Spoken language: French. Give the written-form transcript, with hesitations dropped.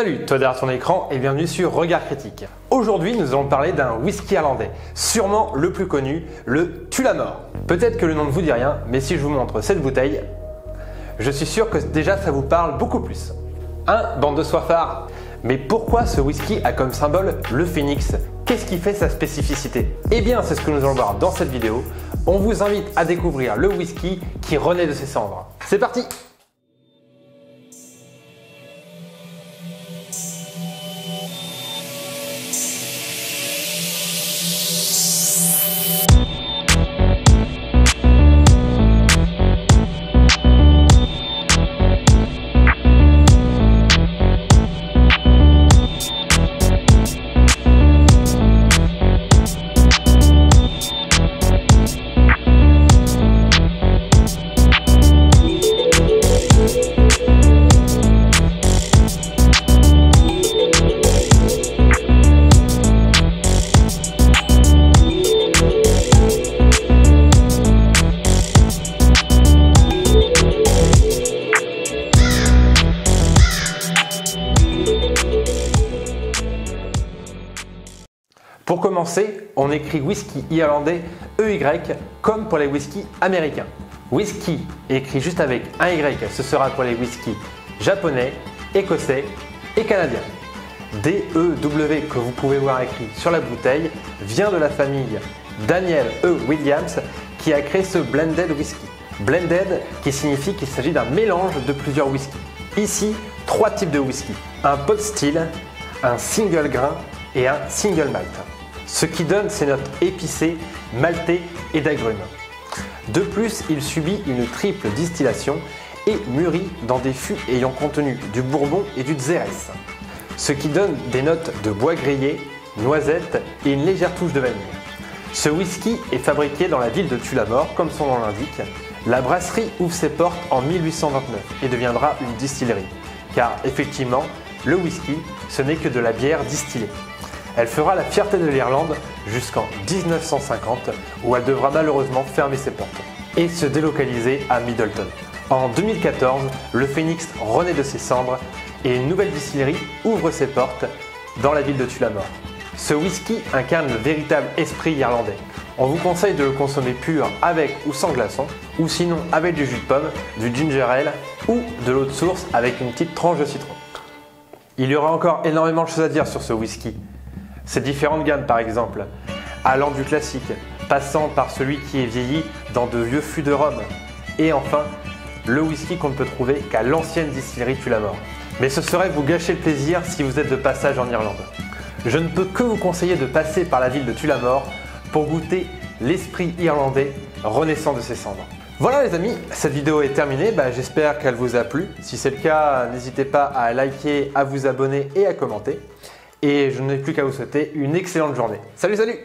Salut, toi derrière ton écran et bienvenue sur Regard Critique. Aujourd'hui, nous allons parler d'un whisky irlandais, sûrement le plus connu, le Tullamore. Peut-être que le nom ne vous dit rien, mais si je vous montre cette bouteille, je suis sûr que déjà ça vous parle beaucoup plus. Bande de soifards. Mais pourquoi ce whisky a comme symbole le phénix? Qu'est-ce qui fait sa spécificité? Eh bien, c'est ce que nous allons voir dans cette vidéo. On vous invite à découvrir le whisky qui renaît de ses cendres. C'est parti! Pour commencer, on écrit whisky irlandais EY comme pour les whiskies américains. Whisky écrit juste avec un Y, ce sera pour les whiskies japonais, écossais et canadiens. DEW que vous pouvez voir écrit sur la bouteille vient de la famille Daniel E. Williams qui a créé ce blended whisky. Blended qui signifie qu'il s'agit d'un mélange de plusieurs whiskies. Ici, trois types de whisky, un pot still, un single grain et un single malt. Ce qui donne ses notes épicées, maltées et d'agrumes. De plus, il subit une triple distillation et mûrit dans des fûts ayant contenu du bourbon et du xérès. Ce qui donne des notes de bois grillé, noisettes et une légère touche de vanille. Ce whisky est fabriqué dans la ville de Tullamore, comme son nom l'indique. La brasserie ouvre ses portes en 1829 et deviendra une distillerie. Car effectivement, le whisky, ce n'est que de la bière distillée. Elle fera la fierté de l'Irlande jusqu'en 1950 où elle devra malheureusement fermer ses portes et se délocaliser à Midleton. En 2014, le phénix renaît de ses cendres et une nouvelle distillerie ouvre ses portes dans la ville de Tullamore. Ce whisky incarne le véritable esprit irlandais. On vous conseille de le consommer pur avec ou sans glaçons ou sinon avec du jus de pomme, du ginger ale ou de l'eau de source avec une petite tranche de citron. Il y aura encore énormément de choses à dire sur ce whisky. Ses différentes gammes par exemple, allant du classique, passant par celui qui est vieilli dans de vieux fûts de rhum, et enfin le whisky qu'on ne peut trouver qu'à l'ancienne distillerie Tullamore. Mais ce serait vous gâcher le plaisir si vous êtes de passage en Irlande. Je ne peux que vous conseiller de passer par la ville de Tullamore pour goûter l'esprit irlandais renaissant de ses cendres. Voilà les amis, cette vidéo est terminée, j'espère qu'elle vous a plu. Si c'est le cas, n'hésitez pas à liker, à vous abonner et à commenter. Et je n'ai plus qu'à vous souhaiter une excellente journée. Salut, salut!